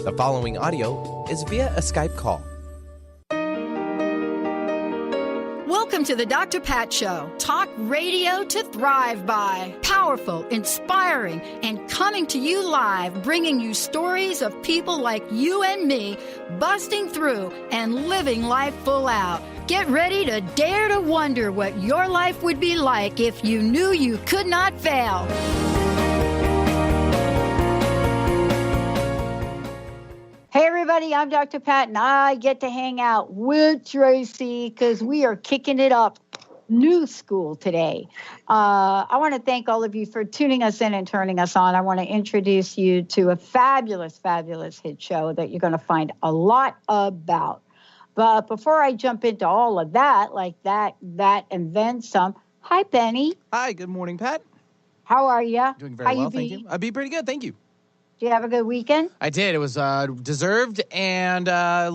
The following audio is via a Skype call. Welcome to the Dr. Pat Show. Talk radio to thrive by. Powerful, inspiring, and coming to you live, bringing you stories of people like you and me, busting through and living life full out. Get ready to dare to wonder what your life would be like if you knew you could not fail. Hey everybody, I'm Dr. Pat and I get to hang out with Tracy because we are kicking it up new school today. I want to thank all of you for tuning us in and turning us on. I want to introduce you to a fabulous, fabulous hit show that you're going to find a lot about. But before I jump into all of that, like that, and then some, hi Benny. Hi, good morning, Pat. How are you? Doing very well, thank you. I'd be pretty good, thank you. Did you have a good weekend? I did. It was deserved and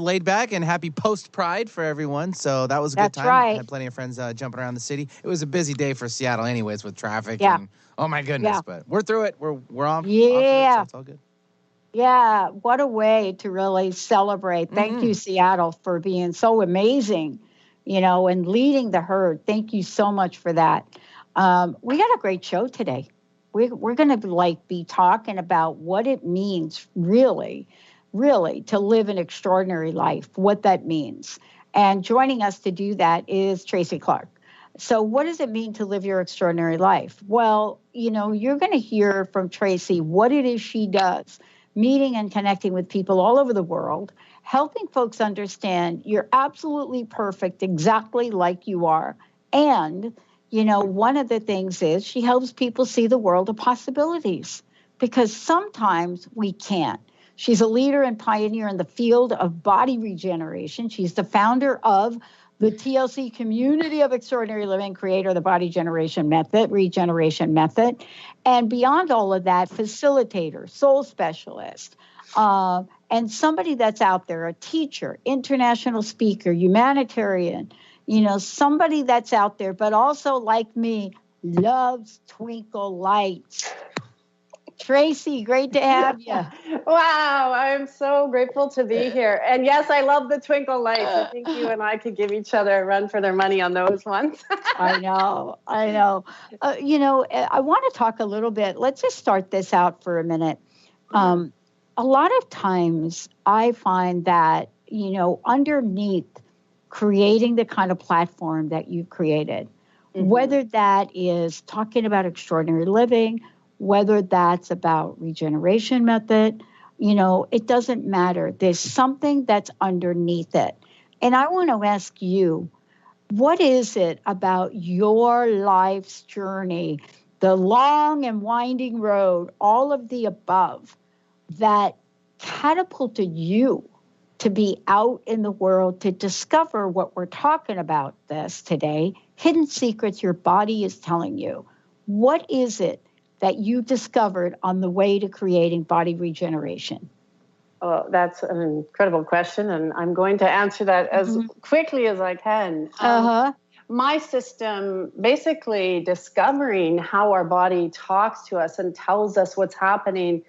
laid back and happy post-Pride for everyone. So that was a good time. That's right. I had plenty of friends jumping around the city. It was a busy day for Seattle anyways with traffic. Yeah. And, oh, my goodness. Yeah. But we're through it. We're on. Yeah. Off it, so it's all good. Yeah. What a way to really celebrate. Thank you, Seattle, for being so amazing, and leading the herd. Thank you so much for that. We got a great show today. We're going to be talking about what it means really to live an extraordinary life, what that means. And joining us to do that is Tracy Clark. So what does it mean to live your extraordinary life? Well, you're going to hear from Tracy what it is she does, meeting and connecting with people all over the world, helping folks understand you're absolutely perfect exactly like you are. And one of the things is she helps people see the world of possibilities because sometimes we can't. She's a leader and pioneer in the field of body regeneration. She's the founder of the TLC Community of Extraordinary Living, creator of the Body Regeneration Method. And beyond all of that, facilitator, soul specialist, and somebody that's out there, a teacher, international speaker, humanitarian, somebody that's out there, but also like me, loves twinkle lights. Tracy, great to have you. Wow, I'm so grateful to be here. And yes, I love the twinkle lights. I think you and I could give each other a run for their money on those ones. I know. I want to talk a little bit. Let's just start this out for a minute. A lot of times I find that, underneath creating the kind of platform that you've created, whether that is talking about extraordinary living, whether that's about regeneration method, it doesn't matter. There's something that's underneath it. And I want to ask you, what is it about your life's journey, the long and winding road, all of the above, that catapulted you to be out in the world to discover what we're talking about this today, hidden secrets your body is telling you? What is it that you discovered on the way to creating body regeneration? Oh, that's an incredible question, and I'm going to answer that as quickly as I can. My system, basically discovering how our body talks to us and tells us what's happening.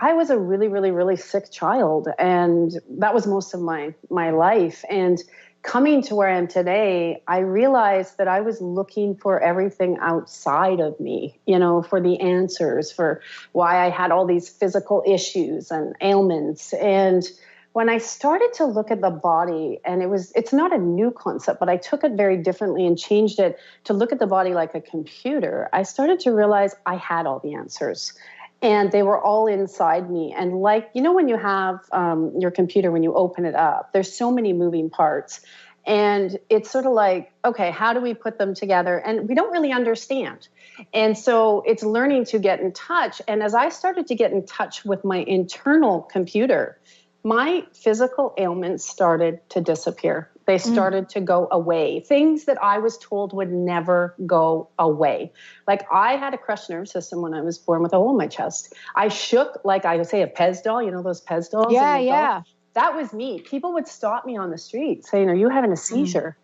I was a really, really, really sick child, and that was most of my life. And coming to where I am today, I realized that I was looking for everything outside of me, for the answers, for why I had all these physical issues and ailments. And when I started to look at the body, and it's not a new concept, but I took it very differently and changed it to look at the body like a computer, I started to realize I had all the answers. And they were all inside me. And when you have your computer, when you open it up, there's so many moving parts. And it's sort of like, okay, how do we put them together? And we don't really understand. And so it's learning to get in touch. And as I started to get in touch with my internal computer, my physical ailments started to disappear. They started to go away. Things that I was told would never go away. Like I had a crushed nerve system when I was born with a hole in my chest. I shook like I would say a Pez doll, those Pez dolls? Yeah. That was me. People would stop me on the street saying, "Are you having a seizure?"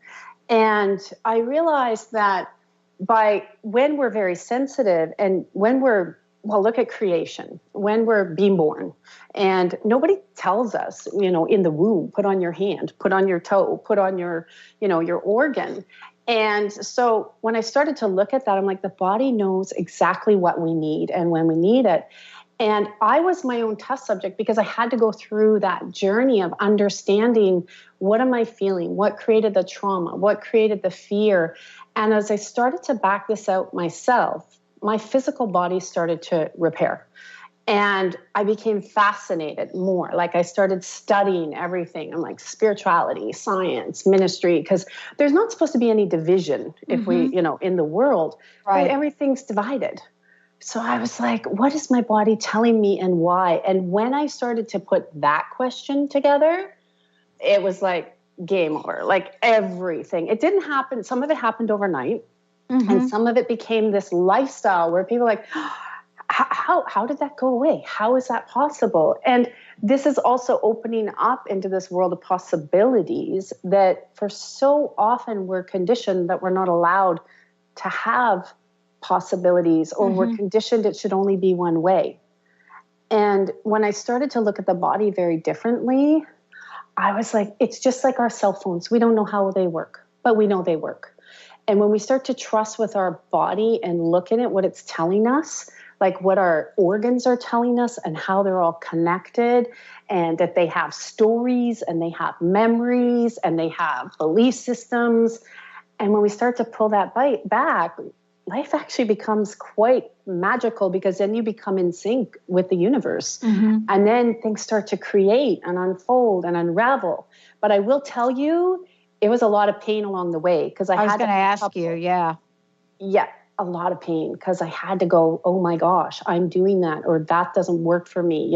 And I realized that when we're very sensitive and when we're well, look at creation. When we're being born, and nobody tells us, in the womb, put on your hand, put on your toe, put on your, your organ. And so when I started to look at that, I'm like, the body knows exactly what we need and when we need it. And I was my own test subject because I had to go through that journey of understanding, what am I feeling? What created the trauma? What created the fear? And as I started to back this out myself, my physical body started to repair. And I became fascinated more. Like I started studying everything. I'm like spirituality, science, ministry, because there's not supposed to be any division if we, in the world, but everything's divided. So I was like, what is my body telling me and why? And when I started to put that question together, it was like game over, like everything. It didn't happen. Some of it happened overnight. And some of it became this lifestyle where people are like, how did that go away? How is that possible? And this is also opening up into this world of possibilities that for so often we're conditioned that we're not allowed to have possibilities, or we're conditioned it should only be one way. And when I started to look at the body very differently, I was like, it's just like our cell phones. We don't know how they work, but we know they work. And when we start to trust with our body and look at it, what it's telling us, like what our organs are telling us and how they're all connected, and that they have stories and they have memories and they have belief systems. And when we start to pull that back, life actually becomes quite magical, because then you become in sync with the universe. And then things start to create and unfold and unravel. But I will tell you, it was a lot of pain along the way, because I was going to ask you, a lot of pain, because I had to go, oh my gosh, I'm doing that, or that doesn't work for me.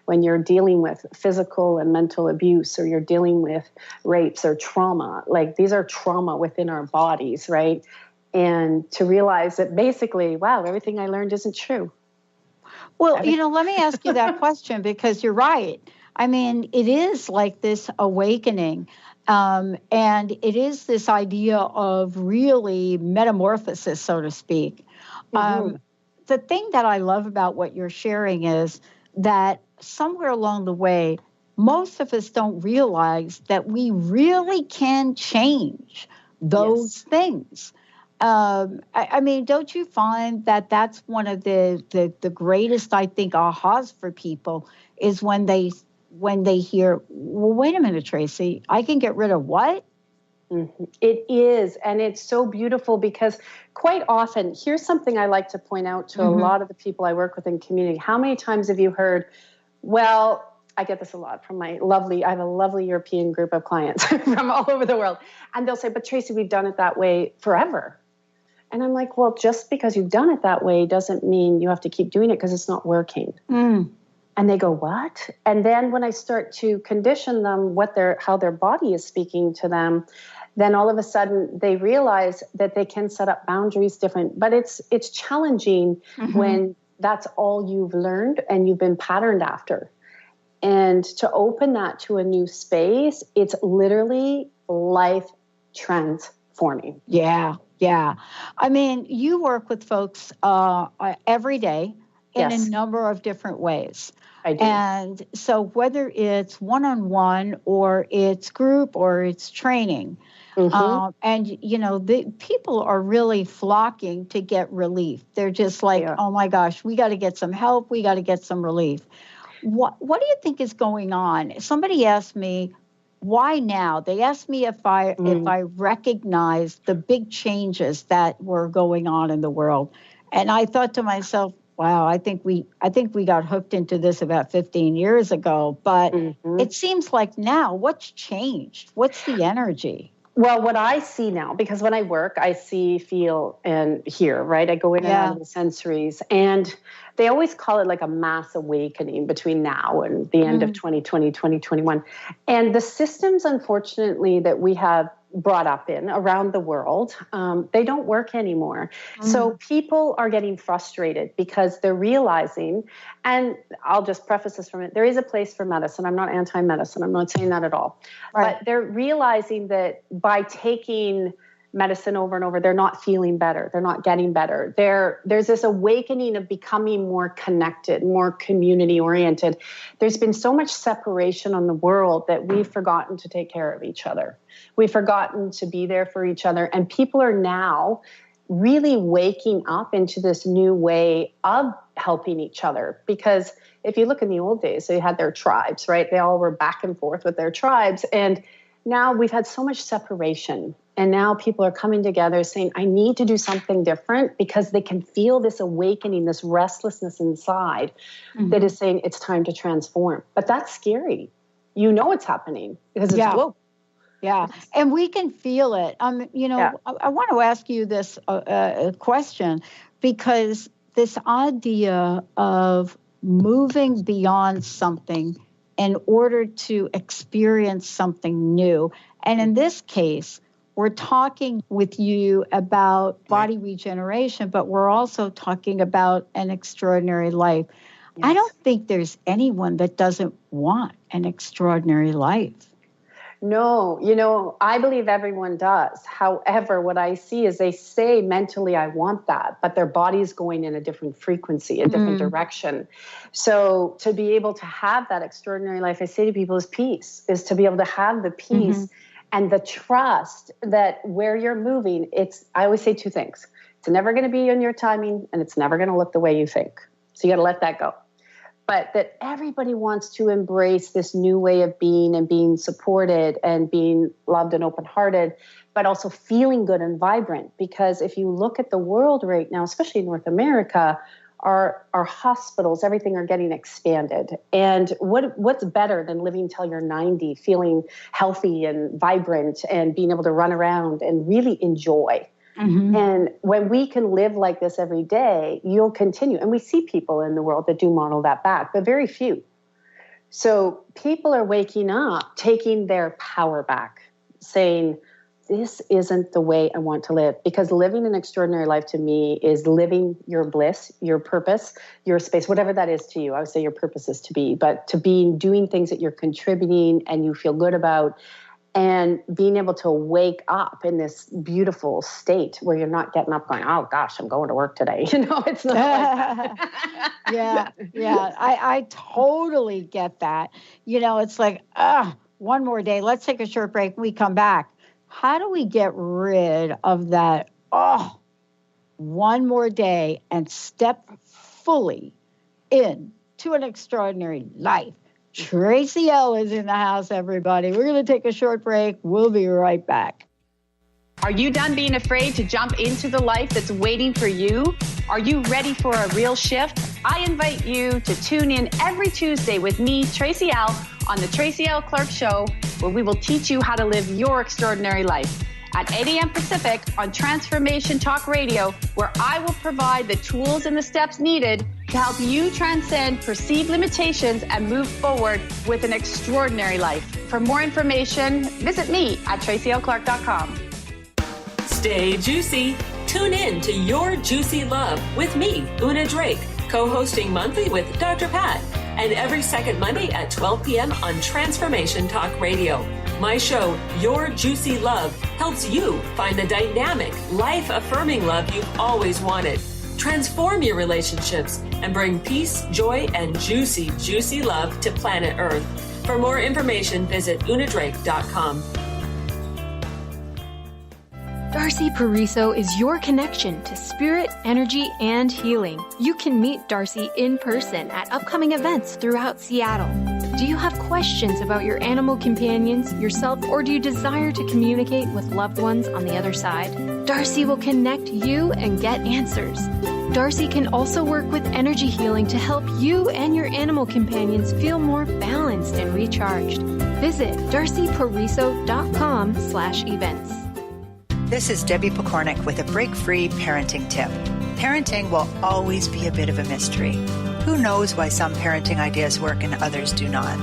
When you're dealing with physical and mental abuse, or you're dealing with rapes or trauma, like these are trauma within our bodies, right? And to realize that basically, wow, everything I learned isn't true. Well, let me ask you that question, because you're right. I mean, it is like this awakening. And it is this idea of really metamorphosis, so to speak. The thing that I love about what you're sharing is that somewhere along the way, most of us don't realize that we really can change those things. I mean, don't you find that that's one of the greatest, I think, ahas for people is when they hear, well, wait a minute, Tracy, I can get rid of what? It is. And it's so beautiful, because quite often, here's something I like to point out to a lot of the people I work with in community. How many times have you heard, well, I get this a lot from I have a lovely European group of clients from all over the world. And they'll say, but Tracy, we've done it that way forever. And I'm like, well, just because you've done it that way doesn't mean you have to keep doing it, because it's not working. And they go, what? And then when I start to condition them how their body is speaking to them, then all of a sudden they realize that they can set up boundaries different. But it's challenging when that's all you've learned and you've been patterned after. And to open that to a new space, it's literally life transforming. Yeah. I mean, you work with folks every day in a number of different ways. I do. And so whether it's one-on-one or it's group or it's training, and, the people are really flocking to get relief. They're just like, oh my gosh, we got to get some help. We got to get some relief. What do you think is going on? Somebody asked me, why now? They asked me if I recognized the big changes that were going on in the world. And I thought to myself, wow, I think we got hooked into this about 15 years ago, but it seems like now, what's changed? What's the energy? Well, what I see now, because when I work, I see, feel, and hear, right? I go in and out of the sensories, and they always call it like a mass awakening between now and the end of 2020, 2021. And the systems, unfortunately, that we have brought up in around the world, they don't work anymore. So people are getting frustrated because they're realizing, and I'll just preface this for a minute, there is a place for medicine. I'm not anti-medicine. I'm not saying that at all. Right. But they're realizing that by taking medicine over and over, they're not feeling better. They're not getting better. There's this awakening of becoming more connected, more community oriented. There's been so much separation on the world that we've forgotten to take care of each other. We've forgotten to be there for each other. And people are now really waking up into this new way of helping each other. Because if you look in the old days, they had their tribes, right? They all were back and forth with their tribes. And now we've had so much separation. And now people are coming together saying, I need to do something different, because they can feel this awakening, this restlessness inside that is saying it's time to transform. But that's scary. You know it's happening because it's woke. Yeah, and we can feel it. I want to ask you this question, because this idea of moving beyond something in order to experience something new. And in this case, we're talking with you about body regeneration, but we're also talking about an extraordinary life. Yes. I don't think there's anyone that doesn't want an extraordinary life. No, I believe everyone does. However, what I see is they say mentally, I want that, but their body's going in a different frequency, a different direction. So to be able to have that extraordinary life, I say to people, is peace, is to be able to have the peace and the trust that where you're moving, I always say two things. It's never going to be in your timing, and it's never going to look the way you think. So you got to let that go. But that everybody wants to embrace this new way of being and being supported and being loved and open-hearted, but also feeling good and vibrant. Because if you look at the world right now, especially in North America, our hospitals, everything are getting expanded. And what's better than living till you're 90, feeling healthy and vibrant and being able to run around and really enjoy? And when we can live like this every day, you'll continue. And we see people in the world that do model that back, but very few. So people are waking up, taking their power back, saying, this isn't the way I want to live. Because living an extraordinary life to me is living your bliss, your purpose, your space, whatever that is to you. I would say your purpose is to be, but to be doing things that you're contributing and you feel good about, and being able to wake up in this beautiful state where you're not getting up going, oh gosh, I'm going to work today. It's not like that. Yeah. I totally get that. It's like, one more day. Let's take a short break. We come back. How do we get rid of that, one more day and step fully into an extraordinary life? Tracy L is in the house, everybody. We're going to take a short break. We'll be right back. Are you done being afraid to jump into the life that's waiting for you? Are you ready for a real shift? I invite you to tune in every Tuesday with me, Tracy L, on the Tracy L. Clark Show, where we will teach you how to live your extraordinary life. At 8 a.m. Pacific on Transformation Talk Radio, where I will provide the tools and the steps needed to help you transcend perceived limitations and move forward with an extraordinary life. For more information, visit me at tracylclark.com. Stay juicy. Tune in to Your Juicy Love with me, Una Drake, co-hosting monthly with Dr. Pat, and every second Monday at 12 p.m. on Transformation Talk Radio. My show, Your Juicy Love, helps you find the dynamic, life-affirming love you've always wanted. Transform your relationships and bring peace, joy, and juicy, juicy love to planet Earth. For more information, visit unadrake.com. Darcy Pariso is your connection to spirit, energy, and healing. You can meet Darcy in person at upcoming events throughout Seattle. Do you have questions about your animal companions, yourself, or do you desire to communicate with loved ones on the other side? Darcy will connect you and get answers. Darcy can also work with energy healing to help you and your animal companions feel more balanced and recharged. Visit darcypariso.com/events. This is Debbie Pokornik with a break-free parenting tip. Parenting will always be a bit of a mystery. Who knows why some parenting ideas work and others do not?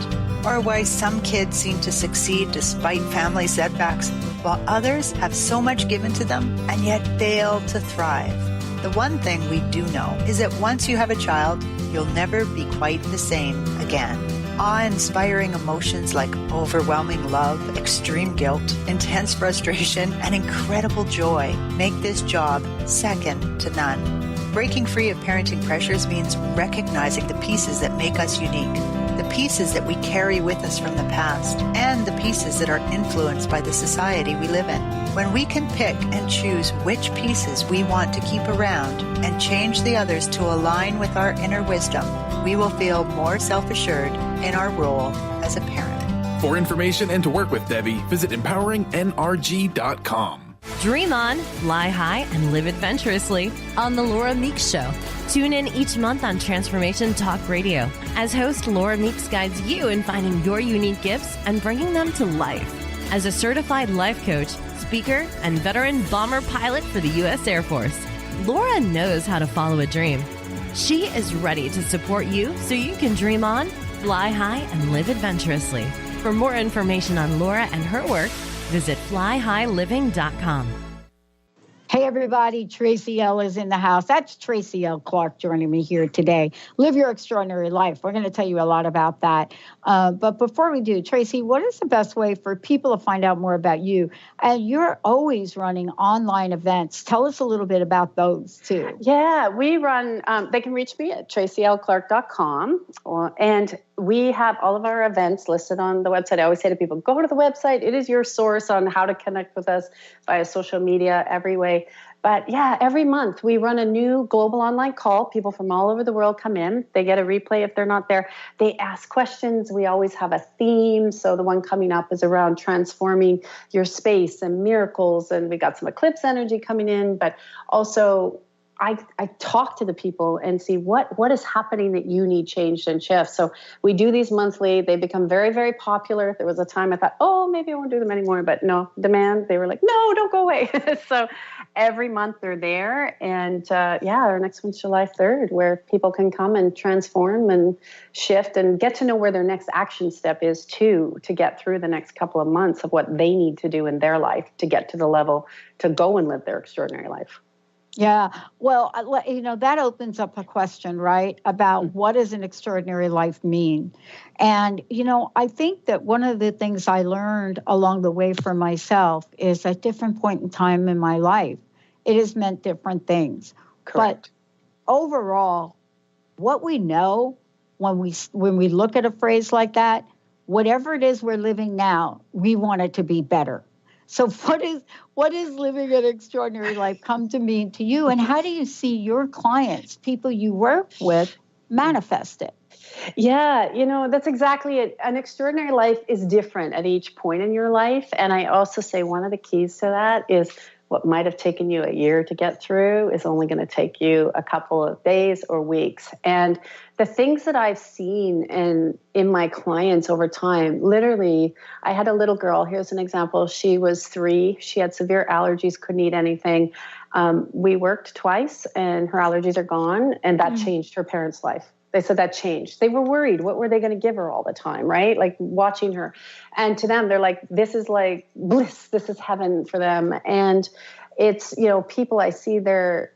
Or why some kids seem to succeed despite family setbacks, while others have so much given to them and yet fail to thrive. The one thing we do know is that once you have a child, you'll never be quite the same again. awe-inspiring emotions like overwhelming love, extreme guilt, intense frustration, and incredible joy make this job second to none. Breaking free of parenting pressures means recognizing the pieces that make us unique, the pieces that we carry with us from the past, and the pieces that are influenced by the society we live in. When we can pick and choose which pieces we want to keep around and change the others to align with our inner wisdom, we will feel more self-assured in our role as a parent. For information and to work with Debbie, visit empoweringnrg.com. Dream on, fly high, and live adventurously on The Laura Meeks Show. Tune in each month on Transformation Talk Radio as host Laura Meeks guides you in finding your unique gifts and bringing them to life. As a certified life coach, speaker, and veteran bomber pilot for the U.S. Air Force, Laura knows how to follow a dream. She is ready to support you so you can dream on, fly high, and live adventurously. For more information on Laura and her work, visit flyhighliving.com. Hey, everybody. Tracy L. is in the house. That's Tracy L. Clark joining me here today. Live Your Extraordinary Life. We're going to tell you a lot about that. But before we do, Tracy, what is the best way for people to find out more about you? And you're always running online events. Tell us a little bit about those, too. Yeah, we run, they can reach me at tracylclark.com. And we have all of our events listed on the website. I always say to people, go to the website. It is your source on how to connect with us via social media, every way. But yeah, every month we run a new global online call. People from all over the world come in. They get a replay if they're not there. They ask questions. We always have a theme. So the one coming up is around transforming your space and miracles. And we got some eclipse energy coming in, but also I talk to the people and see what is happening that you need changed and shift. So we do these monthly. They become very, very popular. There was a time I thought, oh, maybe I won't do them anymore, but no, demand. They were like, no, don't go away. So every month they're there. And our next one's July 3rd, where people can come and transform and shift and get to know where their next action step is too, to get through the next couple of months of what they need to do in their life to get to the level to go and live their extraordinary life. Yeah. Well, that opens up a question, right, about what does an extraordinary life mean? And, I think that one of the things I learned along the way for myself is at different point in time in my life, it has meant different things. Correct. But overall, what we know when we look at a phrase like that, whatever it is we're living now, we want it to be better. So what is living an extraordinary life come to mean to you? And how do you see your clients, people you work with, manifest it? Yeah, that's exactly it. An extraordinary life is different at each point in your life. And I also say one of the keys to that is what might have taken you a year to get through is only going to take you a couple of days or weeks. And the things that I've seen in my clients over time, literally, I had a little girl. Here's an example. She was 3. She had severe allergies, couldn't eat anything. We worked twice and her allergies are gone. And that changed her parents' life. They said that changed. They were worried. What were they going to give her all the time, right? Like watching her. And to them, they're like, this is like bliss. This is heaven for them. And it's, people, I see their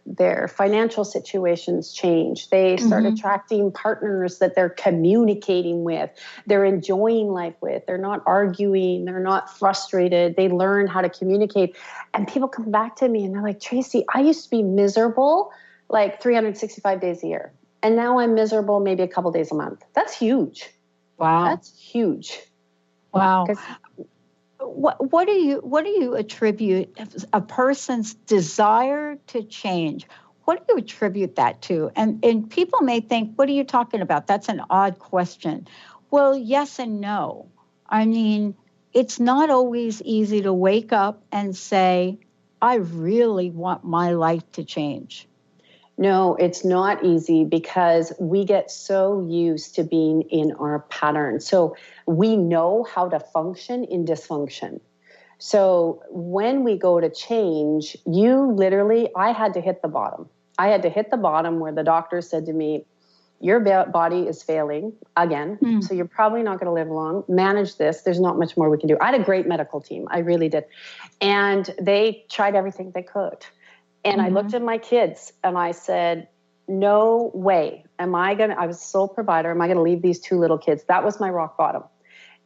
financial situations change. They start attracting partners that they're communicating with. They're enjoying life with. They're not arguing. They're not frustrated. They learn how to communicate. And people come back to me and they're like, Tracy, I used to be miserable like 365 days a year. And now I'm miserable maybe a couple days a month. That's huge. Wow. That's huge. Wow. What do you attribute a person's desire to change? What do you attribute that to? And people may think, what are you talking about? That's an odd question. Well, yes and no. I mean, it's not always easy to wake up and say, I really want my life to change. No, it's not easy because we get so used to being in our pattern. So we know how to function in dysfunction. So when we go to change, I had to hit the bottom. I had to hit the bottom where the doctor said to me, your body is failing again, so you're probably not going to live long. Manage this. There's not much more we can do. I had a great medical team. I really did. And they tried everything they could. And I looked at my kids and I said, no way I was sole provider. Am I going to leave these 2 little kids? That was my rock bottom.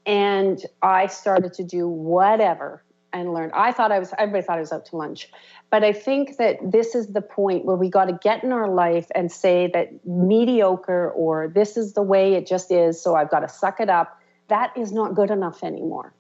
And I started to do whatever and learn. Everybody thought I was out to lunch. But I think that this is the point where we got to get in our life and say that mediocre or this is the way it just is, so I've got to suck it up. That is not good enough anymore.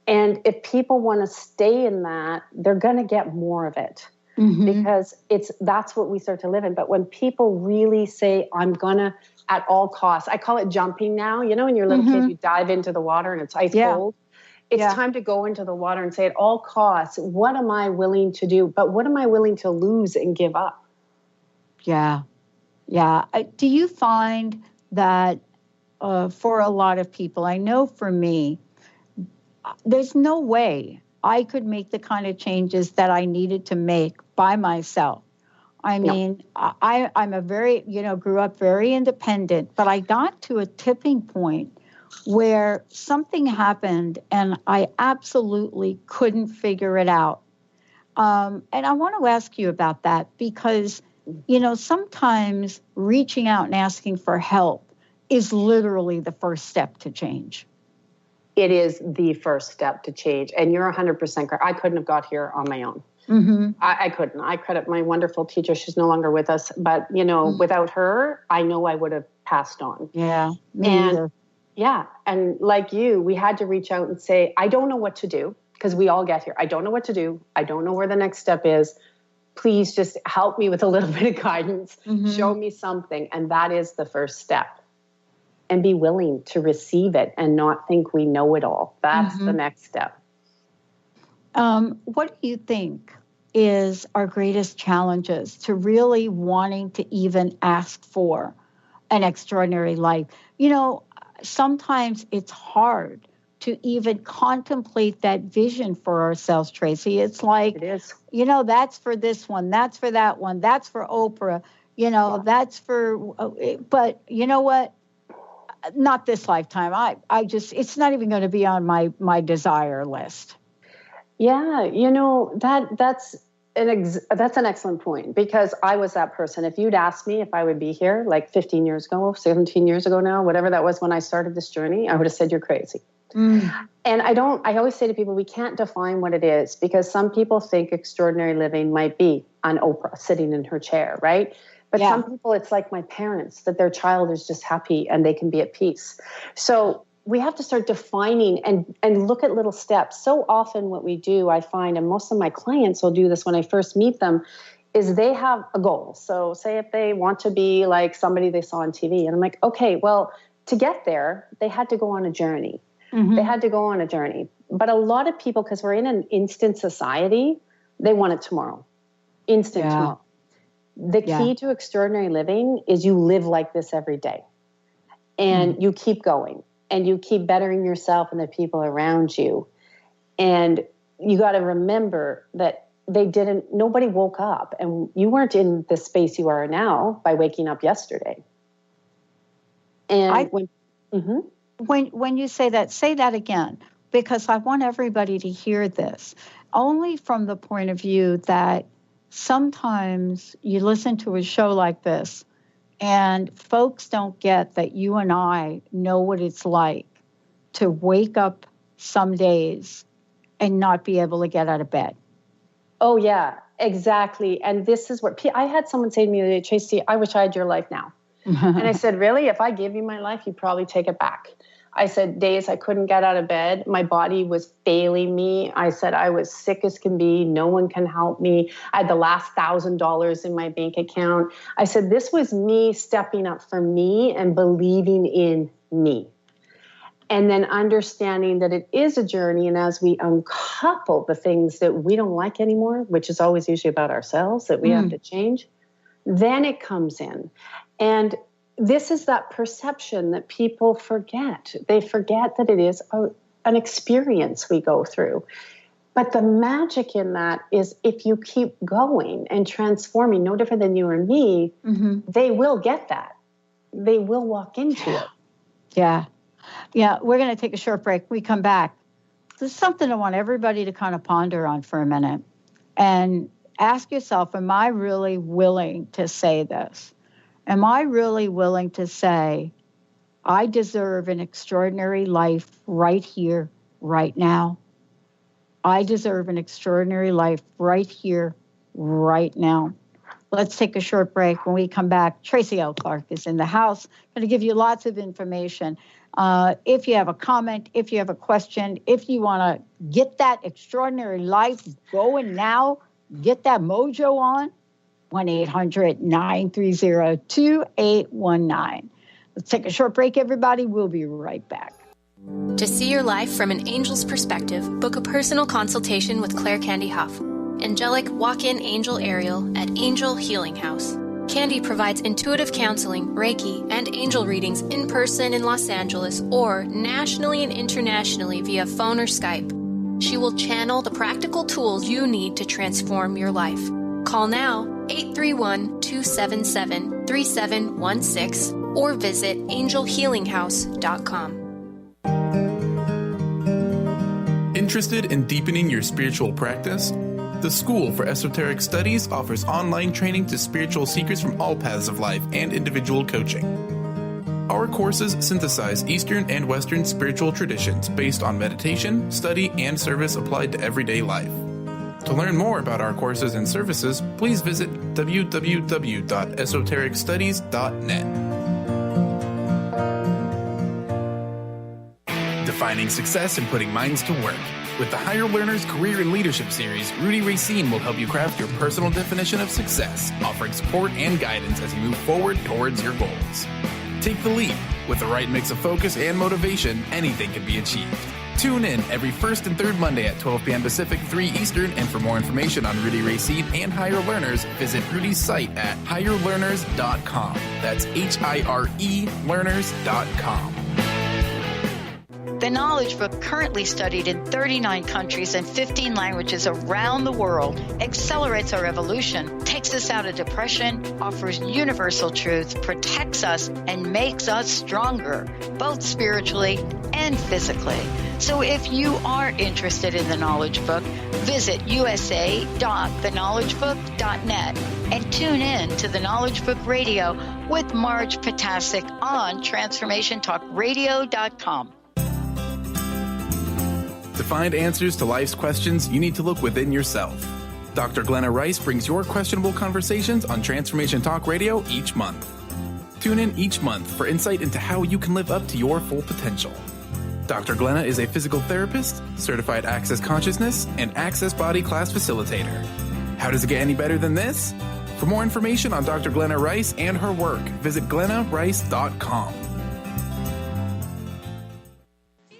And if people want to stay in that, they're going to get more of it. Because that's what we start to live in. But when people really say, I'm going to, at all costs, I call it jumping now. You know, when you're a little kid, you dive into the water and it's ice cold. It's time to go into the water and say, at all costs, what am I willing to do? But what am I willing to lose and give up? Yeah. Yeah. Do you find that for a lot of people, I know for me, there's no way I could make the kind of changes that I needed to make by myself. I mean, I'm a very, grew up very independent, but I got to a tipping point where something happened and I absolutely couldn't figure it out. And I want to ask you about that because, sometimes reaching out and asking for help is literally the first step to change. It is the first step to change. And you're 100% correct. I couldn't have got here on my own. I couldn't. I credit my wonderful teacher. She's no longer with us. But, without her, I know I would have passed on. Yeah. And like you, we had to reach out and say, I don't know what to do, because we all get here. I don't know what to do. I don't know where the next step is. Please just help me with a little bit of guidance. Show me something. And that is the first step. And be willing to receive it and not think we know it all. That's the next step. What do you think is our greatest challenges to really wanting to even ask for an extraordinary life? Sometimes it's hard to even contemplate that vision for ourselves, Tracy. It's like, it is. That's for this one, that's for that one, that's for Oprah, that's for, but you know what? Not this lifetime. I just, it's not even going to be on my desire list. Yeah. That's an excellent point, because I was that person. If you'd asked me if I would be here like 15 years ago, 17 years ago now, whatever that was when I started this journey, I would have said, you're crazy. And I always say to people, we can't define what it is, because some people think extraordinary living might be on Oprah sitting in her chair, right? But some people, it's like my parents, that their child is just happy and they can be at peace. So we have to start defining and look at little steps. So often what we do, I find, and most of my clients will do this when I first meet them, is they have a goal. So say if they want to be like somebody they saw on TV, and I'm like, okay, well, to get there, they had to go on a journey. They had to go on a journey. But a lot of people, because we're in an instant society, they want it tomorrow. Instant tomorrow. The key to extraordinary living is you live like this every day. And you keep going. And you keep bettering yourself and the people around you. And you got to remember that nobody woke up. And you weren't in the space you are now by waking up yesterday. And when you say that again, because I want everybody to hear this, only from the point of view that sometimes you listen to a show like this and folks don't get that you and I know what it's like to wake up some days and not be able to get out of bed. Oh, yeah, exactly. And this is what I had someone say to me the other day, Tracy, I wish I had your life now. And I said, really? If I give you my life, you'd probably take it back. I said, days I couldn't get out of bed. My body was failing me. I said, I was sick as can be. No one can help me. I had the last $1,000 in my bank account. I said, this was me stepping up for me and believing in me. And then understanding that it is a journey. And as we uncouple the things that we don't like anymore, which is always usually about ourselves, that we have to change, then it comes in. And this is that perception that people forget. They forget that it is an experience we go through. But the magic in that is if you keep going and transforming, no different than you or me, they will get that. They will walk into it. Yeah. Yeah. We're going to take a short break. We come back. There's something I want everybody to kind of ponder on for a minute and ask yourself, am I really willing to say this? Am I really willing to say, I deserve an extraordinary life right here, right now? I deserve an extraordinary life right here, right now. Let's take a short break. When we come back, Tracy L. Clark is in the house. I'm going to give you lots of information. If you have a comment, if you have a question, if you want to get that extraordinary life going now, get that mojo on, 1-800-930-2819. Let's take a short break, everybody. We'll be right back. To see your life from an angel's perspective, book a personal consultation with Claire Candy Huff, angelic walk-in angel Ariel at Angel Healing House. Candy provides intuitive counseling, Reiki, and angel readings in person in Los Angeles or nationally and internationally via phone or Skype. She will channel the practical tools you need to transform your life. Call now, 831-277-3716, or visit angelhealinghouse.com. Interested in deepening your spiritual practice? The School for Esoteric Studies offers online training to spiritual seekers from all paths of life and individual coaching. Our courses synthesize Eastern and Western spiritual traditions based on meditation, study, and service applied to everyday life. To learn more about our courses and services, please visit www.esotericstudies.net. Defining success and putting minds to work. With the Higher Learners Career and Leadership Series, Rudy Racine will help you craft your personal definition of success, offering support and guidance as you move forward towards your goals. Take the leap. With the right mix of focus and motivation, anything can be achieved. Tune in every first and third Monday at 12 p.m. Pacific, 3 Eastern, and for more information on Rudy Racine and Higher Learners, visit Rudy's site at higherlearners.com. That's HIRE learners.com. The Knowledge Book, currently studied in 39 countries and 15 languages around the world, accelerates our evolution, takes us out of depression, offers universal truth, protects us, and makes us stronger, both spiritually and physically. So if you are interested in the Knowledge Book, visit usa.theknowledgebook.net and tune in to the Knowledge Book Radio with Marge Potasic on TransformationTalkRadio.com. To find answers to life's questions, you need to look within yourself. Dr. Glenna Rice brings your questionable conversations on Transformation Talk Radio each month. Tune in each month for insight into how you can live up to your full potential. Dr. Glenna is a physical therapist, certified Access Consciousness, and Access Body Class Facilitator. How does it get any better than this? For more information on Dr. Glenna Rice and her work, visit glennarice.com.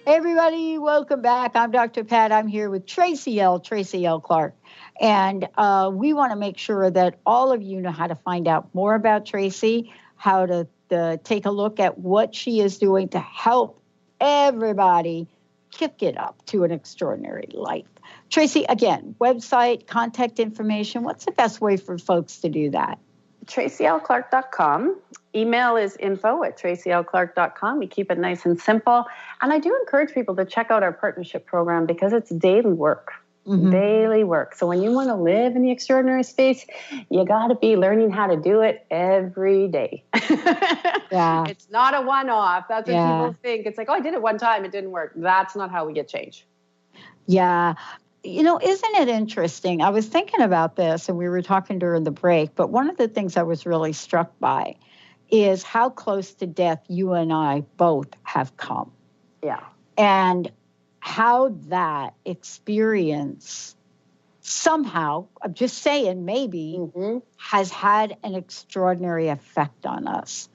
Hey everybody, welcome back. I'm Dr. Pat. I'm here with Tracy L. Clark. And we want to make sure that all of you know how to find out more about Tracy, how to take a look at what she is doing to help everybody kick it up to an extraordinary life. Tracy, again, website, contact information. What's the best way for folks to do that? TracyLClark.com. Email is info@TracyLClark.com. We keep it nice and simple. And I do encourage people to check out our partnership program because it's daily work. Mm-hmm. Daily work. So when you want to live in the extraordinary space, you got to be learning how to do it every day. Yeah. It's not a one-off. That's what people think. It's like, oh, I did it one time. It didn't work. That's not how we get change. Yeah. You know, isn't it interesting? I was thinking about this and we were talking during the break, but one of the things I was really struck by is how close to death you and I both have come. Yeah. And how that experience somehow, I'm just saying maybe, has had an extraordinary effect on us.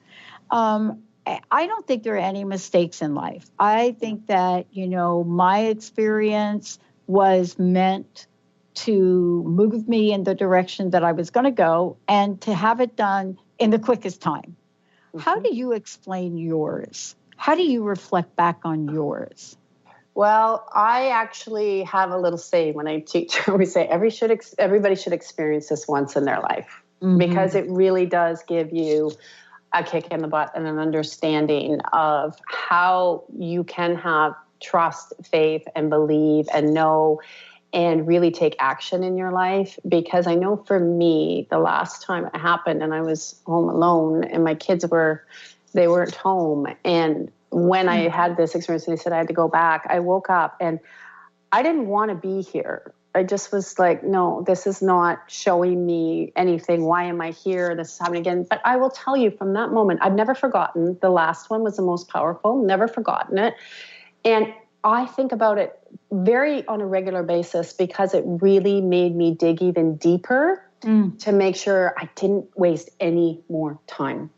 I don't think there are any mistakes in life. I think that, you know, my experience was meant to move me in the direction that I was going to go and to have it done in the quickest time. Mm-hmm. How do you explain yours? How do you reflect back on yours? Well, I actually have a little saying when I teach. We say everybody should experience this once in their life, because it really does give you a kick in the butt and an understanding of how you can have trust, faith, and believe and know and really take action in your life. Because I know for me, the last time it happened and I was home alone and my kids weren't home. And when I had this experience and they said I had to go back, I woke up and I didn't want to be here. I just was like, no, this is not showing me anything. Why am I here? This is happening again. But I will tell you from that moment, I've never forgotten. The last one was the most powerful, never forgotten it. And I think about it on a regular basis because it really made me dig even deeper to make sure I didn't waste any more time.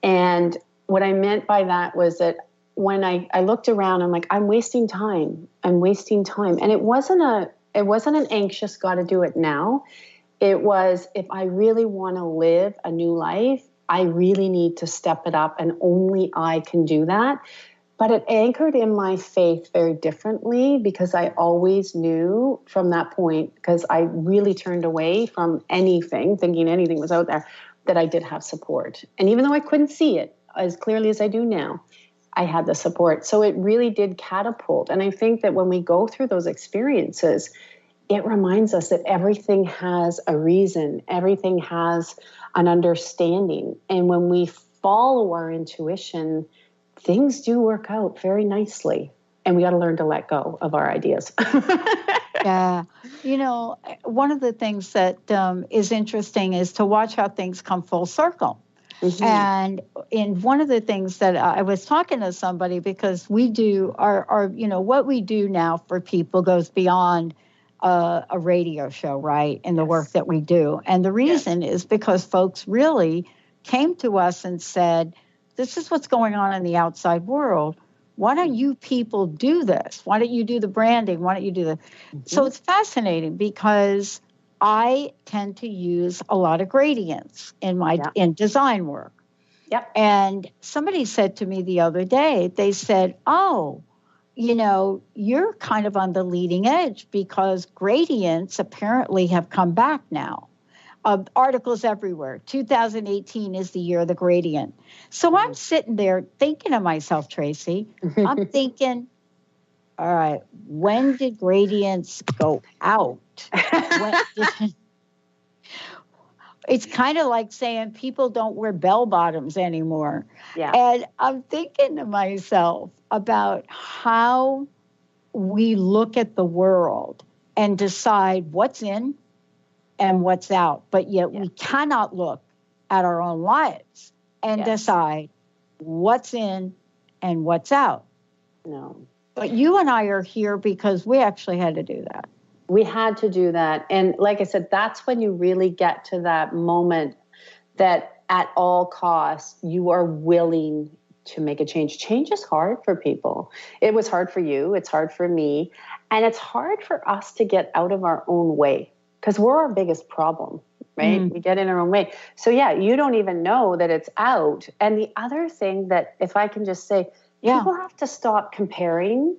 And what I meant by that was that when I looked around, I'm like, I'm wasting time. I'm wasting time. And it wasn't an anxious, got to do it now. It was, if I really want to live a new life, I really need to step it up, and only I can do that. But it anchored in my faith very differently, because I always knew from that point, because I really turned away from anything, thinking anything was out there, that I did have support. And even though I couldn't see it as clearly as I do now, I had the support. So it really did catapult. And I think that when we go through those experiences, it reminds us that everything has a reason, everything has an understanding. And when we follow our intuition, things do work out very nicely. And we got to learn to let go of our ideas. Yeah. One of the things that is interesting is to watch how things come full circle. Mm-hmm. And in one of the things that I was talking to somebody, because we do our what we do now for people goes beyond a radio show, right? In the work that we do. And the reason is because folks really came to us and said, this is what's going on in the outside world. Why don't you people do this? Why don't you do the branding? Why don't you do the... Mm-hmm. So it's fascinating because I tend to use a lot of gradients in my in design work. Yep. And somebody said to me the other day, they said, oh, you're kind of on the leading edge because gradients apparently have come back now. Articles everywhere. 2018 is the year of the gradient. So I'm sitting there thinking to myself, Tracy, I'm thinking, all right, when did gradients go out? It's kind of like saying people don't wear bell bottoms anymore. Yeah. And I'm thinking to myself about how we look at the world and decide what's in and what's out, but yet we cannot look at our own lives and decide what's in and what's out. No. But you and I are here because we actually had to do that. We had to do that. And like I said, that's when you really get to that moment that at all costs, you are willing to make a change. Change is hard for people. It was hard for you. It's hard for me. And it's hard for us to get out of our own way because we're our biggest problem, right? We get in our own way. So you don't even know that it's out. And the other thing that, if I can just say, people have to stop comparing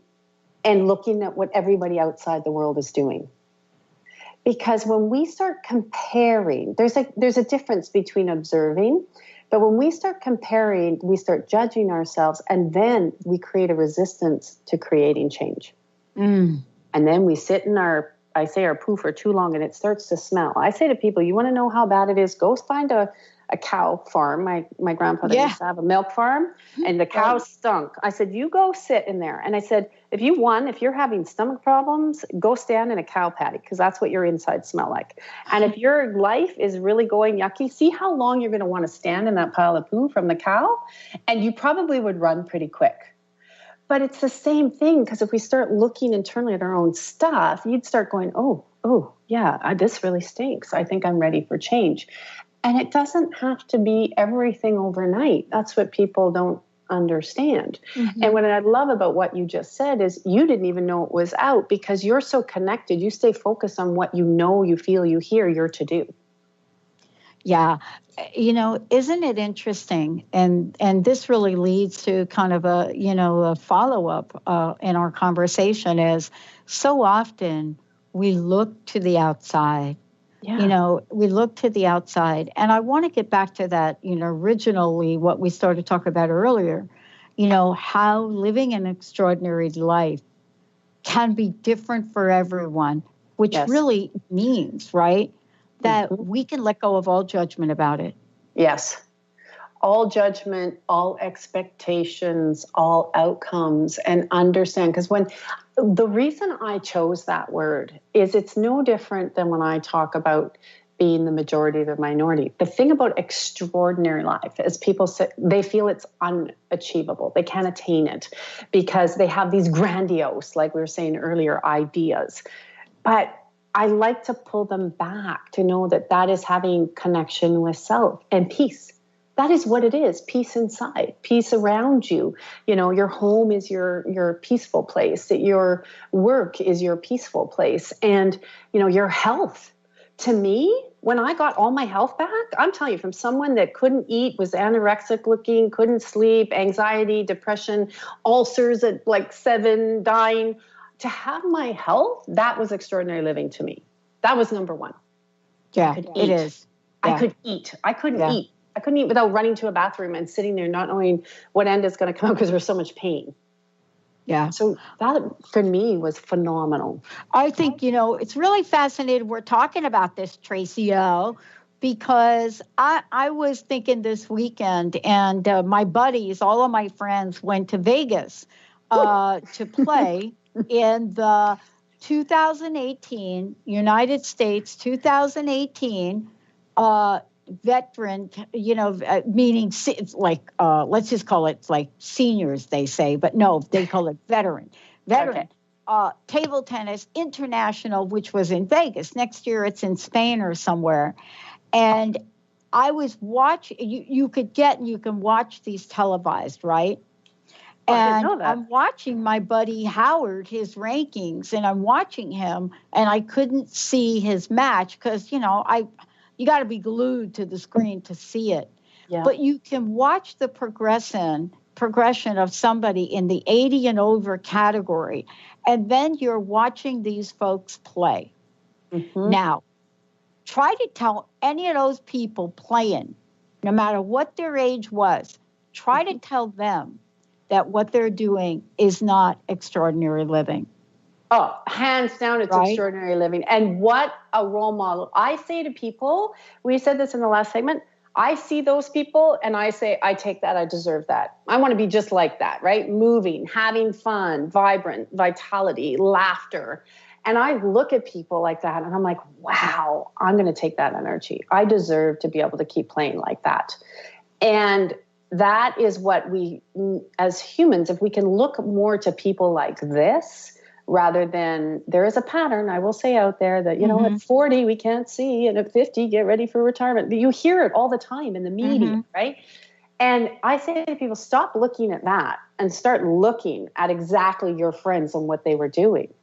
and looking at what everybody outside the world is doing. Because when we start comparing, there's a difference between observing, but when we start comparing, we start judging ourselves, and then we create a resistance to creating change. And then we sit in our poo for too long and it starts to smell. I say to people, you want to know how bad it is? Go find a cow farm. My grandfather used to have a milk farm, and the cows stunk. I said, you go sit in there. And I said, if you're having stomach problems, go stand in a cow patty because that's what your insides smell like. And if your life is really going yucky, see how long you're going to want to stand in that pile of poo from the cow, and you probably would run pretty quick. But it's the same thing, because if we start looking internally at our own stuff, you'd start going, this really stinks. I think I'm ready for change. And it doesn't have to be everything overnight. That's what people don't understand. And what I love about what you just said is you didn't even know it was out because you're so connected. You stay focused on what you know, you feel, you hear, you're to do. Yeah. Isn't it interesting? And this really leads to kind of a follow-up in our conversation is so often we look to the outside. We look to the outside. And I want to get back to that, originally what we started talking about earlier, how living an extraordinary life can be different for everyone, which really means, right, that we can let go of all judgment about it. Yes. All judgment, all expectations, all outcomes, and understand. Because the reason I chose that word is it's no different than when I talk about being the majority or the minority. The thing about extraordinary life is people say they feel it's unachievable. They can't attain it because they have these grandiose, like we were saying earlier, ideas. But I like to pull them back to know that that is having connection with self and peace. That is what it is. Peace inside, peace around you. You know, your home is your peaceful place. Your work is your peaceful place. And, you know, your health. To me, when I got all my health back, I'm telling you, from someone that couldn't eat, was anorexic looking, couldn't sleep, anxiety, depression, ulcers at like 7, dying, to have my health, that was extraordinary living to me. That was number one. Yeah, it is. Yeah. I could eat. I couldn't eat. I couldn't eat without running to a bathroom and sitting there not knowing what end is going to come because there was so much pain. Yeah. So that for me was phenomenal. I think, you know, it's really fascinating we're talking about this, Tracy O, because I was thinking this weekend, and my buddies, all of my friends went to Vegas to play in the 2018 United States 2018 veteran, you know, meaning it's like, let's just call it like seniors, they say, but no, they call it veteran. Okay. Table tennis international, which was in Vegas. Next year it's in Spain or somewhere. And I was watching, you can watch these televised, right? And I'm watching my buddy Howard, his rankings, and I'm watching him, and I couldn't see his match because, you know, you got to be glued to the screen to see it. Yeah. But you can watch the progression of somebody in the 80 and over category, and then you're watching these folks play. Mm-hmm. Now, try to tell any of those people playing, no matter what their age was, try to tell them that what they're doing is not extraordinary living. Oh, hands down, it's extraordinary living. And what a role model. I say to people, we said this in the last segment, I see those people and I say, I take that, I deserve that. I want to be just like that, right? Moving, having fun, vibrant, vitality, laughter. And I look at people like that and I'm like, wow, I'm going to take that energy. I deserve to be able to keep playing like that. And that is what we, as humans, if we can look more to people like this, rather than, there is a pattern, I will say out there that, you know, at 40, we can't see, and at 50, get ready for retirement. But you hear it all the time in the media, right? And I say to people, stop looking at that and start looking at exactly your friends and what they were doing.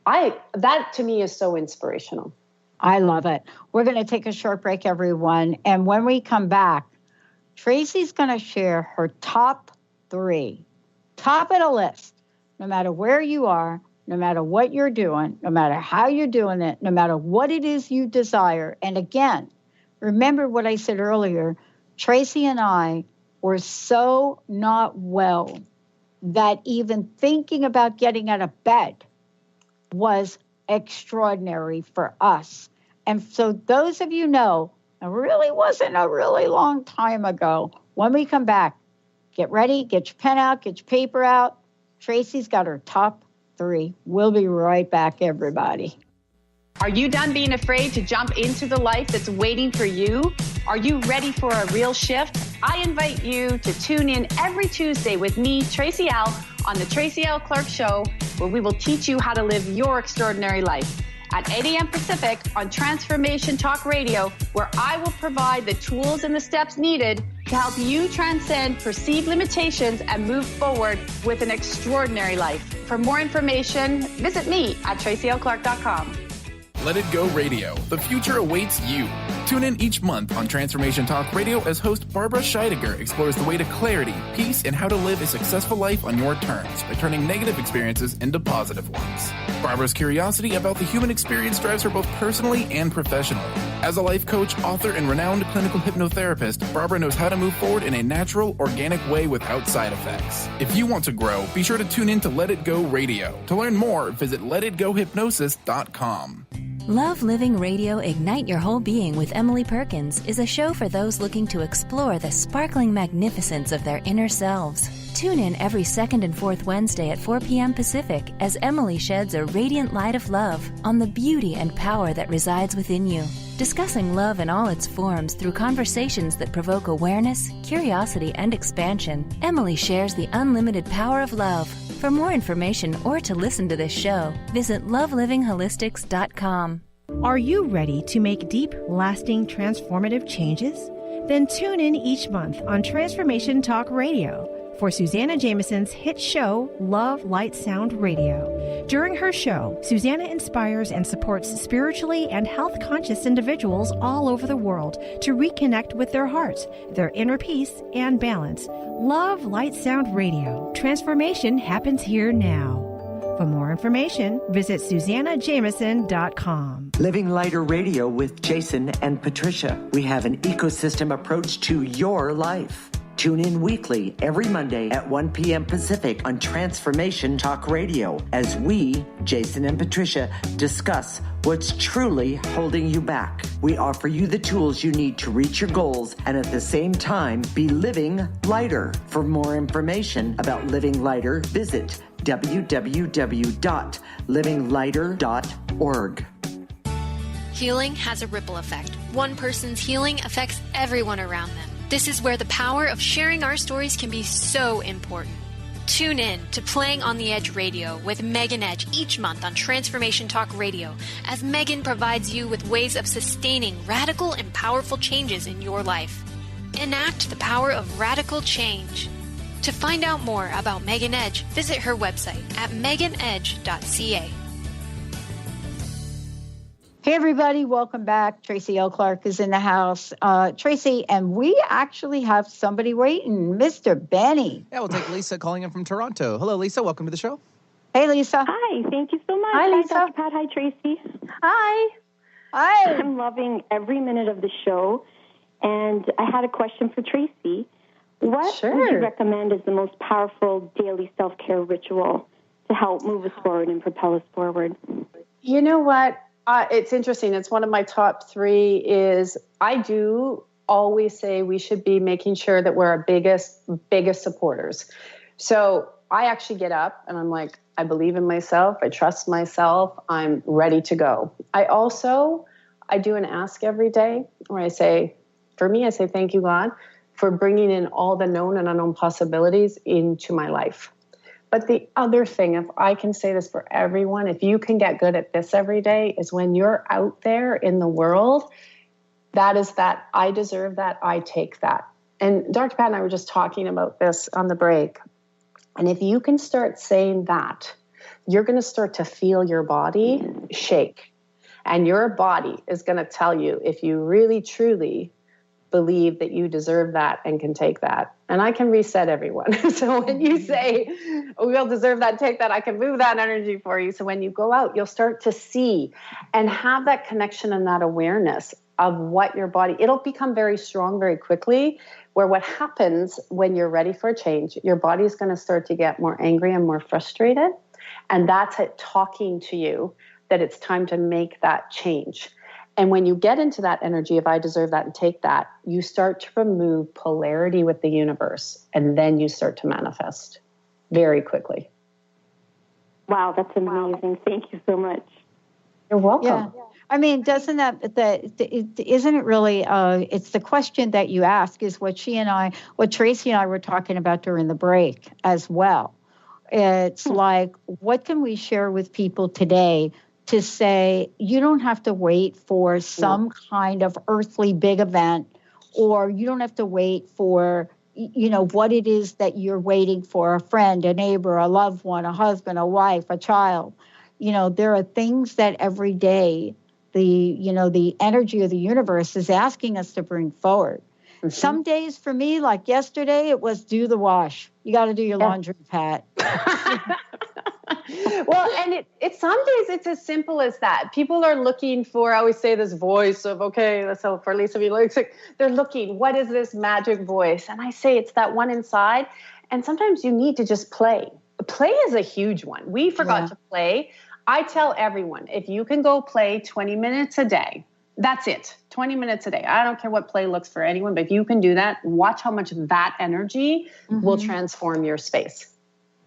That to me is so inspirational. I love it. We're going to take a short break, everyone. And when we come back, Tracy's going to share her top 3, top of the list, no matter where you are, no matter what you're doing, no matter how you're doing it, no matter what it is you desire. And again, remember what I said earlier, Tracy and I were so not well that even thinking about getting out of bed was extraordinary for us. And so those of you know, it really wasn't a really long time ago. When we come back, get ready, get your pen out, get your paper out. Tracy's got her top 3. We'll be right back, everybody. Are you done being afraid to jump into the life that's waiting for you? Are you ready for a real shift? I invite you to tune in every Tuesday with me, Tracy L, on the Tracy L. Clark Show, where we will teach you how to live your extraordinary life. At 8 a.m. Pacific on Transformation Talk Radio, where I will provide the tools and the steps needed to help you transcend perceived limitations and move forward with an extraordinary life. For more information, visit me at tracylclark.com. Let It Go Radio. The future awaits you. Tune Tune in each month on Transformation Talk Radio as host Barbara Scheidegger explores the way to clarity, peace, and how to live a successful life on your terms by turning negative experiences into positive ones. Barbara's curiosity about the human experience drives her both personally and professionally. As a life coach, author, and renowned clinical hypnotherapist, Barbara knows how to move forward in a natural, organic way without side effects. If you want to grow, be sure to tune in to Let It Go Radio. To learn more, visit letitgohypnosis.com. Love Living Radio Ignite Your Whole Being with Emily Perkins is a show for those looking to explore the sparkling magnificence of their inner selves. Tune in every second and fourth Wednesday at 4 p.m. Pacific as Emily sheds a radiant light of love on the beauty and power that resides within you. Discussing love in all its forms through conversations that provoke awareness, curiosity, and expansion, Emily shares the unlimited power of love. For more information or to listen to this show, visit lovelivingholistics.com. Are you ready to make deep, lasting, transformative changes? Then tune in each month on Transformation Talk Radio for Susanna Jameson's hit show, Love, Light, Sound Radio. During her show, Susanna inspires and supports spiritually and health-conscious individuals all over the world to reconnect with their hearts, their inner peace, and balance. Love, Light, Sound Radio. Transformation happens here now. For more information, visit SusannaJameson.com. Living Lighter Radio with Jason and Patricia. We have an ecosystem approach to your life. Tune in weekly every Monday at 1 p.m. Pacific on Transformation Talk Radio as we, Jason and Patricia, discuss what's truly holding you back. We offer you the tools you need to reach your goals and at the same time be living lighter. For more information about Living Lighter, visit www.livinglighter.org. Healing has a ripple effect. One person's healing affects everyone around them. This is where the power of sharing our stories can be so important. Tune in to Playing on the Edge Radio with Megan Edge each month on Transformation Talk Radio as Megan provides you with ways of sustaining radical and powerful changes in your life. Enact the power of radical change. To find out more about Megan Edge, visit her website at meganedge.ca. Hey, everybody. Welcome back. Tracy L. Clark is in the house. Tracy, and we actually have somebody waiting, Mr. Benny. Yeah, we'll take Lisa calling in from Toronto. Hello, Lisa. Welcome to the show. Hey, Lisa. Hi. Thank you so much. Hi, Lisa. Hi, Dr. Pat. Hi, Tracy. Hi. Hi. I'm loving every minute of the show. And I had a question for Tracy. What would you recommend as the most powerful daily self-care ritual to help move us forward and propel us forward? You know what? It's interesting. It's one of my top 3 is I do always say we should be making sure that we're our biggest supporters. So I actually get up and I'm like, I believe in myself. I trust myself. I'm ready to go. I do an ask every day where I say, thank you, God, for bringing in all the known and unknown possibilities into my life. But the other thing, if I can say this for everyone, if you can get good at this every day, is when you're out there in the world, that is that I deserve that, I take that. And Dr. Pat and I were just talking about this on the break. And if you can start saying that, you're going to start to feel your body shake. And your body is going to tell you if you really, truly believe that you deserve that and can take that. And I can reset everyone. So when you say, we'll deserve that, take that, I can move that energy for you. So when you go out, you'll start to see and have that connection and that awareness of what your body, it'll become very strong very quickly, where what happens when you're ready for a change, your body's going to start to get more angry and more frustrated. And that's it talking to you that it's time to make that change. And when you get into that energy of I deserve that and take that, you start to remove polarity with the universe. And then you start to manifest very quickly. Wow, that's amazing. Thank you so much. You're welcome. Yeah. I mean, doesn't isn't it really, it's the question that you ask is what Tracy and I were talking about during the break as well. It's like, what can we share with people today to say, you don't have to wait for some kind of earthly big event, or you don't have to wait for, what it is that you're waiting for, a friend, a neighbor, a loved one, a husband, a wife, a child. There are things that every day the energy of the universe is asking us to bring forward. Mm-hmm. Some days for me, like yesterday, it was do the wash. You got to do your laundry, Pat. Well, and it's some days it's as simple as that. People are looking for, I always say this voice of, okay, so for Lisa, they're looking, what is this magic voice? And I say it's that one inside. And sometimes you need to just play. Play is a huge one. We forgot to play. I tell everyone, if you can go play 20 minutes a day, that's it. 20 minutes a day. I don't care what play looks for anyone, but if you can do that, watch how much that energy will transform your space.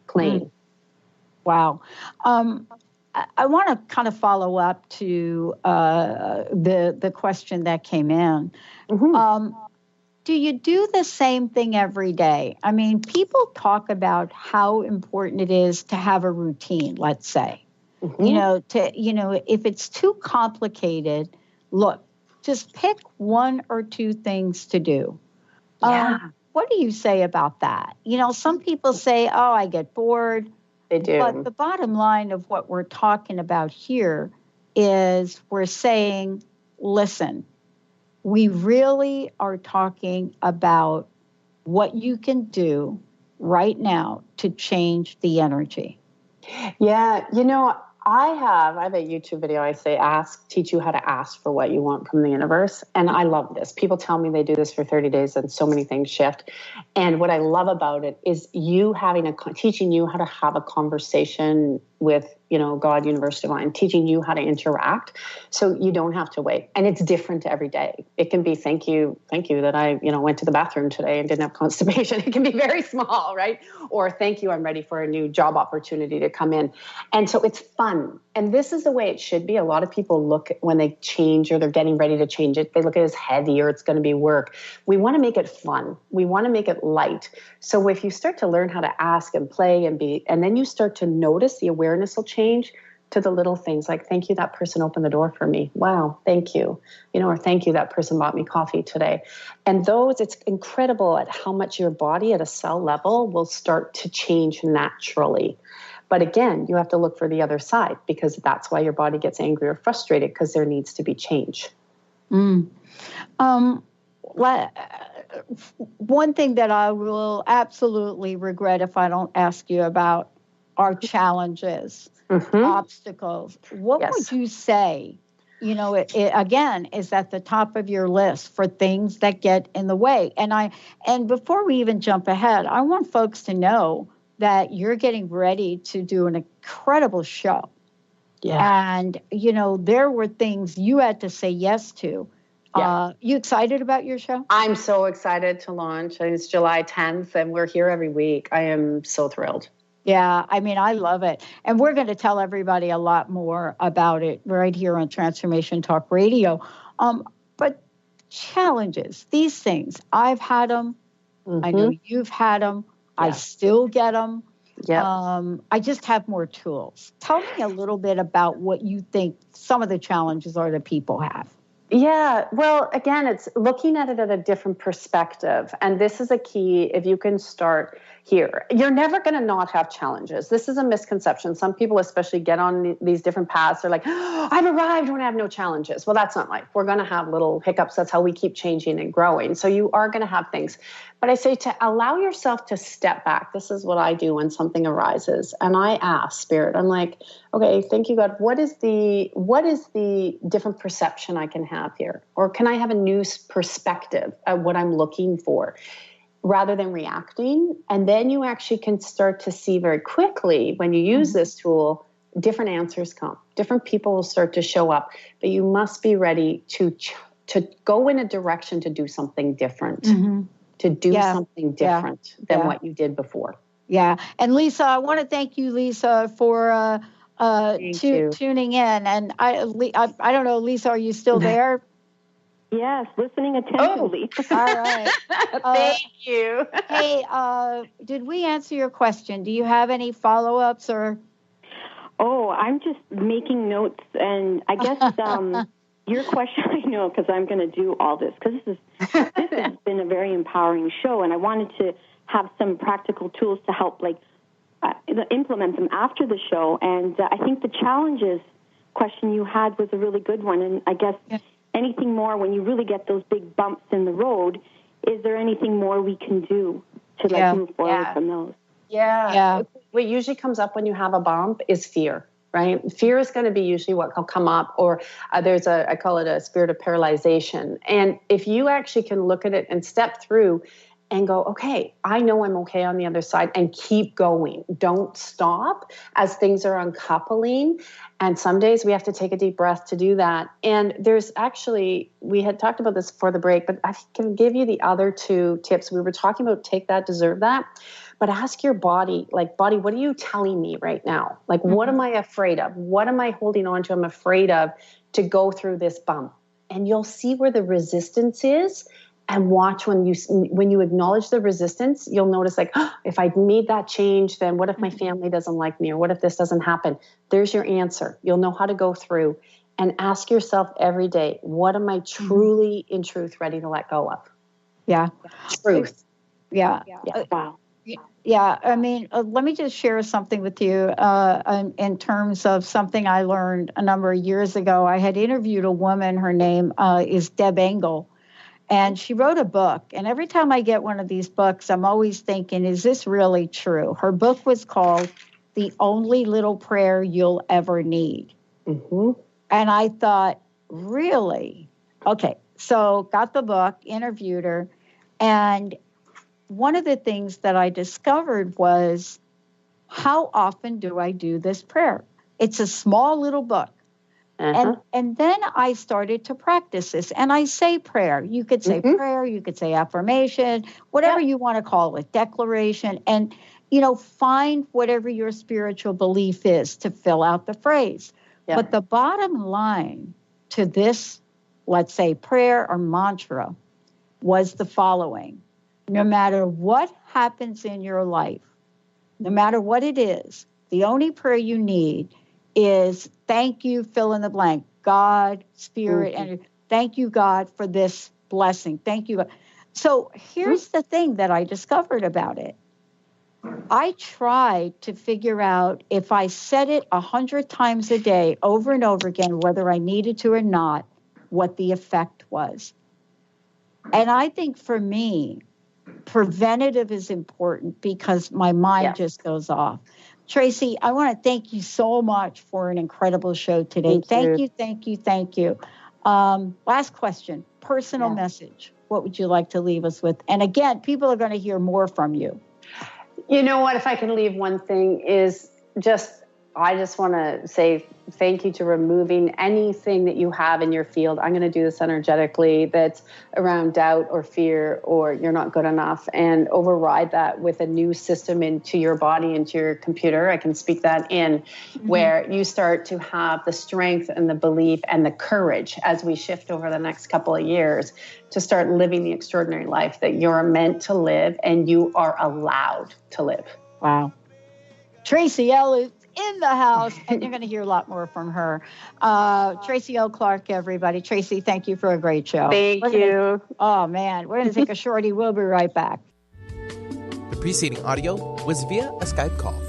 Playing. Mm-hmm. Wow. I want to kind of follow up to the question that came in. Mm-hmm. Do you do the same thing every day? I mean, people talk about how important it is to have a routine, let's say. Mm-hmm. If it's too complicated, look, just pick one or two things to do. Yeah. What do you say about that? Some people say, oh, I get bored. They do. But the bottom line of what we're talking about here is we're saying, listen, we really are talking about what you can do right now to change the energy. Yeah, I have a YouTube video. I say, teach you how to ask for what you want from the universe. And I love this. People tell me they do this for 30 days and so many things shift. And what I love about it is teaching you how to have a conversation with, God, universe, divine, teaching you how to interact so you don't have to wait. And it's different every day. It can be, thank you that I, went to the bathroom today and didn't have constipation. It can be very small, right? Or thank you, I'm ready for a new job opportunity to come in. And so it's fun. And this is the way it should be. A lot of people look when they change or they're getting ready to change it, they look at it as heavy or it's going to be work. We want to make it fun. We want to make it light. So if you start to learn how to ask and play and then you start to notice, the awareness will change to the little things like, thank you, that person opened the door for me. Wow, thank you. Or thank you, that person bought me coffee today. And it's incredible at how much your body at a cell level will start to change naturally. But again, you have to look for the other side because that's why your body gets angry or frustrated because there needs to be change. One thing that I will absolutely regret if I don't ask you about are challenges, obstacles. What would you say, it again, is at the top of your list for things that get in the way? And before we even jump ahead, I want folks to know that you're getting ready to do an incredible show. Yeah. And, there were things you had to say yes to. Yeah. You excited about your show? I'm so excited to launch. It's July 10th, and we're here every week. I am so thrilled. Yeah, I love it. And we're going to tell everybody a lot more about it right here on Transformation Talk Radio. But challenges, these things, I've had them. Mm-hmm. I know you've had them. Yeah. I still get them. Yeah. I just have more tools. Tell me a little bit about what you think some of the challenges are that people have. Yeah, well, again, it's looking at it at a different perspective. And this is a key if you can start here. You're never going to not have challenges. This is a misconception. Some people especially get on these different paths. They're like, oh, I've arrived when I have no challenges. Well, that's not life. We're going to have little hiccups. That's how we keep changing and growing. So you are going to have things. But I say to allow yourself to step back. This is what I do when something arises. And I ask Spirit, I'm like, okay, thank you, God. What is the different perception I can have here? Or can I have a new perspective at what I'm looking for rather than reacting? And then you actually can start to see very quickly when you use this tool, different answers come. Different people will start to show up. But you must be ready to go in a direction to do something different. Mm-hmm. To do something different than what you did before. Yeah. And Lisa, I want to thank you, Lisa, for tuning in. And I don't know, Lisa, are you still there? Yes, listening attentively. Oh, all right. Thank you. Hey, did we answer your question? Do you have any follow-ups or? Oh, I'm just making notes, and I guess your question, I know, because I'm going to do all this, because this has been a very empowering show, and I wanted to have some practical tools to help, implement them after the show. And I think the challenges question you had was a really good one. And I guess anything more, when you really get those big bumps in the road, is there anything more we can do to move forward from those? Yeah. What usually comes up when you have a bump is fear, right? Fear is going to be usually what will come up, or I call it a spirit of paralyzation. And if you actually can look at it and step through and go, okay, I know I'm okay on the other side, and keep going. Don't stop as things are uncoupling. And some days we have to take a deep breath to do that. And there's actually, we had talked about this before the break, but I can give you the other two tips. We were talking about take that, deserve that. But ask your body, like, body, what are you telling me right now? Like, what am I afraid of? What am I holding on to? I'm afraid of to go through this bump. And you'll see where the resistance is. And watch when you acknowledge the resistance, you'll notice like, oh, if I made that change, then what if my family doesn't like me? Or what if this doesn't happen? There's your answer. You'll know how to go through and ask yourself every day, what am I truly, in truth, ready to let go of? Yeah. Truth. Yeah. Wow. Yeah. I mean, let me just share something with you in terms of something I learned a number of years ago. I had interviewed a woman. Her name is Deb Engel. And she wrote a book. And every time I get one of these books, I'm always thinking, is this really true? Her book was called The Only Little Prayer You'll Ever Need. Mm-hmm. And I thought, really? Okay. So got the book, interviewed her. And one of the things that I discovered was, how often do I do this prayer? It's a small little book. And then I started to practice this. And I say prayer. You could say prayer, you could say affirmation, whatever you want to call it, declaration. And, find whatever your spiritual belief is to fill out the phrase. Yeah. But the bottom line to this, let's say, prayer or mantra was the following. No matter what happens in your life, no matter what it is, the only prayer you need is thank you, fill in the blank, God, Spirit, and thank you, God, for this blessing. Thank you. So here's the thing that I discovered about it. I tried to figure out if I said it 100 times a day, over and over again, whether I needed to or not, what the effect was. And I think for me, preventative is important because my mind just goes off. Tracy, I want to thank you so much for an incredible show today. Thank you. Last question, personal message. What would you like to leave us with? And again, people are going to hear more from you. You know what? If I can leave one thing is I just want to say thank you to removing anything that you have in your field. I'm going to do this energetically that's around doubt or fear or you're not good enough, and override that with a new system into your body, into your computer. I can speak that in where you start to have the strength and the belief and the courage as we shift over the next couple of years to start living the extraordinary life that you're meant to live and you are allowed to live. Wow. Tracy L. is in the house, and you're going to hear a lot more from her. Tracy L. Clark, everybody. Tracy, thank you for a great show. Thank you. Oh, man. We're going to take a shorty. We'll be right back. The preceding audio was via a Skype call.